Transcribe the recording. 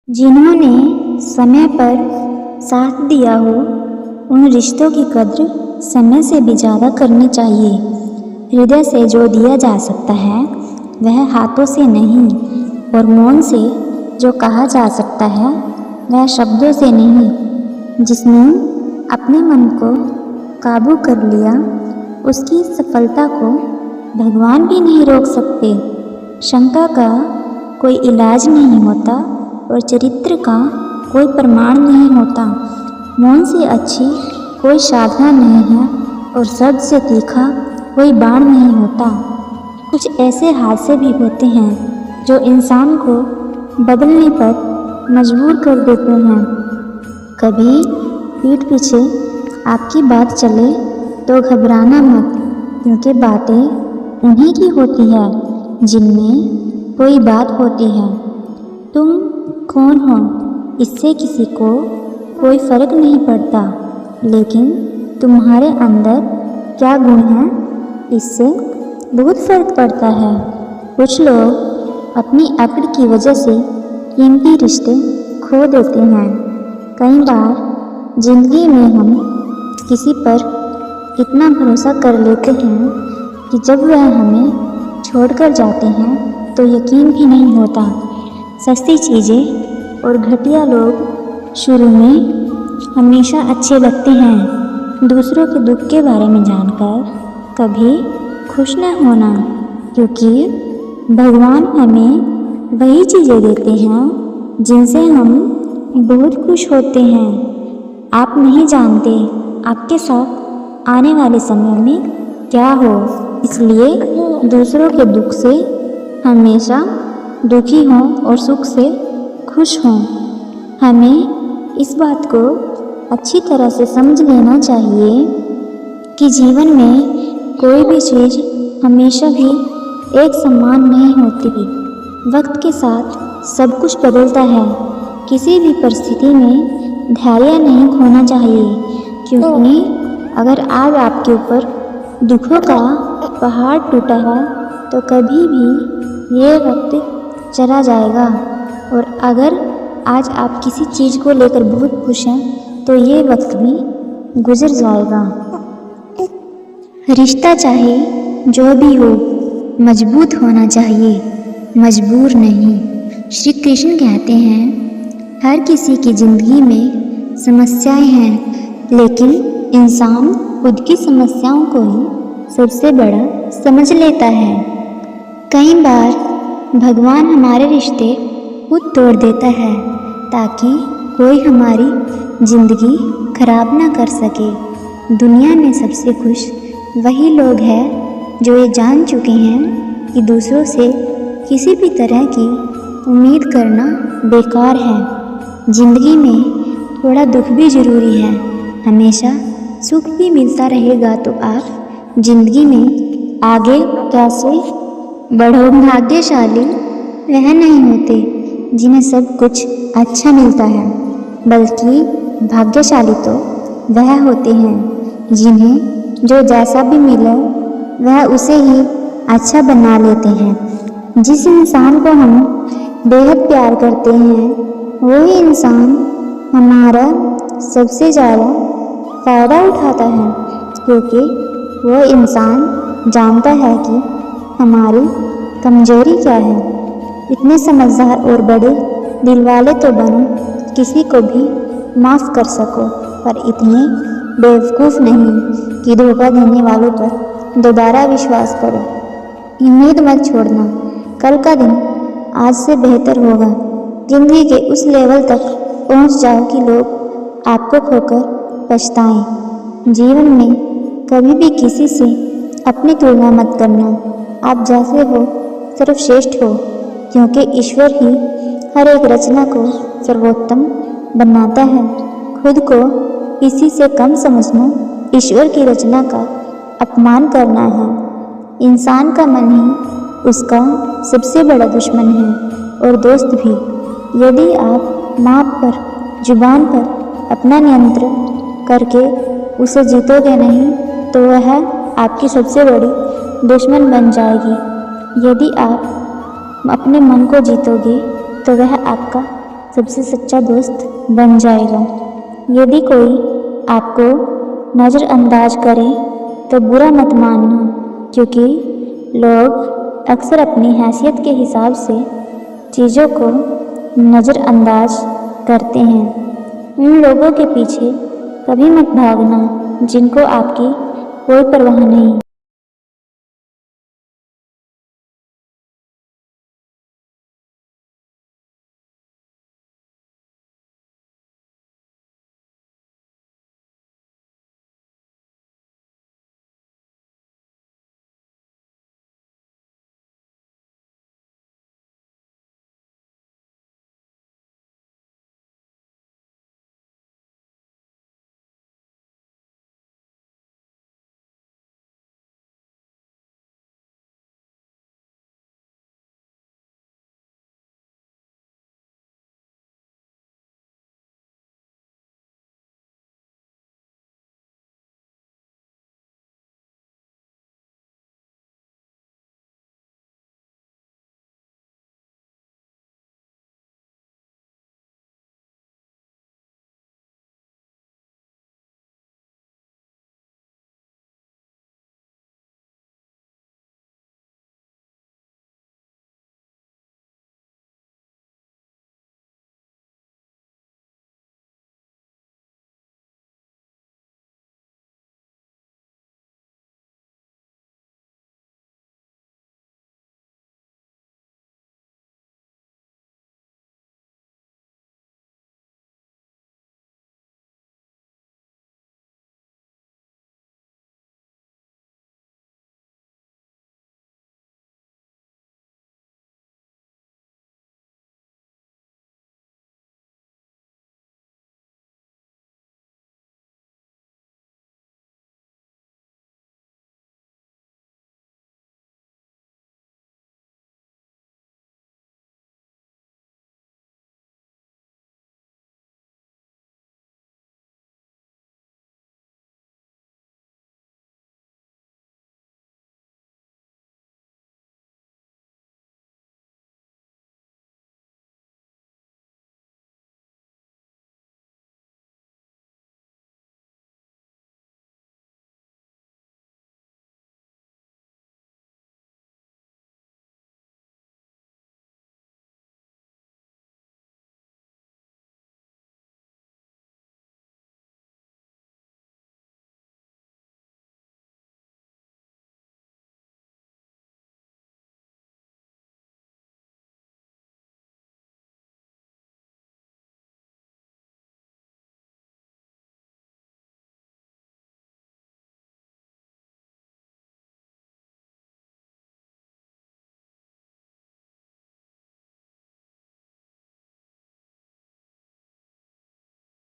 जिन्होंने समय पर साथ दिया हो उन रिश्तों की कद्र समय से भी ज़्यादा करनी चाहिए। हृदय से जो दिया जा सकता है वह हाथों से नहीं, और मौन से जो कहा जा सकता है वह शब्दों से नहीं। जिसने अपने मन को काबू कर लिया उसकी सफलता को भगवान भी नहीं रोक सकते। शंका का कोई इलाज नहीं होता और चरित्र का कोई प्रमाण नहीं होता। मौन से अच्छी कोई साधना नहीं है और शब्द से तीखा कोई बाण नहीं होता। कुछ ऐसे हादसे भी होते हैं जो इंसान को बदलने पर मजबूर कर देते हैं। कभी पीठ पीछे आपकी बात चले तो घबराना मत, क्योंकि बातें उन्हीं की होती है जिनमें कोई बात होती है। तुम कौन हो इससे किसी को कोई फर्क नहीं पड़ता, लेकिन तुम्हारे अंदर क्या गुण है इससे बहुत फर्क पड़ता है। कुछ लोग अपनी अकड़ की वजह से कीमती रिश्ते खो देते हैं। कई बार जिंदगी में हम किसी पर इतना भरोसा कर लेते हैं कि जब वह हमें छोड़कर जाते हैं तो यकीन भी नहीं होता। सस्ती चीज़ें और घटिया लोग शुरू में हमेशा अच्छे लगते हैं। दूसरों के दुख के बारे में जानकर कभी खुश न होना, क्योंकि भगवान हमें वही चीज़ें देते हैं जिनसे हम बहुत खुश होते हैं। आप नहीं जानते आपके साथ आने वाले समय में क्या हो, इसलिए दूसरों के दुख से हमेशा दुखी हों और सुख से खुश हों। हमें इस बात को अच्छी तरह से समझ लेना चाहिए कि जीवन में कोई भी चीज़ हमेशा भी एक समान नहीं होती। वक्त के साथ सब कुछ बदलता है। किसी भी परिस्थिति में धैर्य नहीं खोना चाहिए, क्योंकि अगर आज आपके ऊपर दुखों का पहाड़ टूटा है तो कभी भी ये वक्त चला जाएगा। और अगर आज आप किसी चीज़ को लेकर बहुत खुश हैं तो ये वक्त भी गुजर जाएगा। रिश्ता चाहे जो भी हो मजबूत होना चाहिए, मजबूर नहीं। श्री कृष्ण कहते हैं हर किसी की ज़िंदगी में समस्याएं हैं, लेकिन इंसान खुद की समस्याओं को ही सबसे बड़ा समझ लेता है। कई बार भगवान हमारे रिश्ते खुद तोड़ देता है ताकि कोई हमारी ज़िंदगी खराब ना कर सके। दुनिया में सबसे खुश वही लोग हैं जो ये जान चुके हैं कि दूसरों से किसी भी तरह की उम्मीद करना बेकार है। ज़िंदगी में थोड़ा दुख भी ज़रूरी है। हमेशा सुख भी मिलता रहेगा तो आप ज़िंदगी में आगे कैसे बढ़ो। भाग्यशाली वह नहीं होते जिन्हें सब कुछ अच्छा मिलता है, बल्कि भाग्यशाली तो वह होते हैं जिन्हें जो जैसा भी मिले वह उसे ही अच्छा बना लेते हैं। जिस इंसान को हम बेहद प्यार करते हैं वही इंसान हमारा सबसे ज़्यादा फ़ायदा उठाता है, क्योंकि वो इंसान जानता है कि हमारी कमजोरी क्या है। इतने समझदार और बड़े दिल वाले तो बनो किसी को भी माफ़ कर सको, पर इतने बेवकूफ़ नहीं कि धोखा देने वालों पर दोबारा विश्वास करो। उम्मीद मत छोड़ना, कल का दिन आज से बेहतर होगा। ज़िंदगी के उस लेवल तक पहुंच जाओ कि लोग आपको खोकर पछताएं। जीवन में कभी भी किसी से अपनी तुलना मत करना। आप जैसे हो सर्वश्रेष्ठ हो, क्योंकि ईश्वर ही हर एक रचना को सर्वोत्तम बनाता है। खुद को किसी से कम समझना ईश्वर की रचना का अपमान करना है। इंसान का मन ही उसका सबसे बड़ा दुश्मन है और दोस्त भी। यदि आप माप पर जुबान पर अपना नियंत्रण करके उसे जीतोगे नहीं तो वह आपकी सबसे बड़ी दुश्मन बन जाएगी। यदि आप अपने मन को जीतोगे तो वह आपका सबसे सच्चा दोस्त बन जाएगा। यदि कोई आपको नज़रअंदाज करे तो बुरा मत मानना, क्योंकि लोग अक्सर अपनी हैसियत के हिसाब से चीज़ों को नज़रअंदाज करते हैं। उन लोगों के पीछे कभी मत भागना जिनको आपकी कोई परवाह नहीं।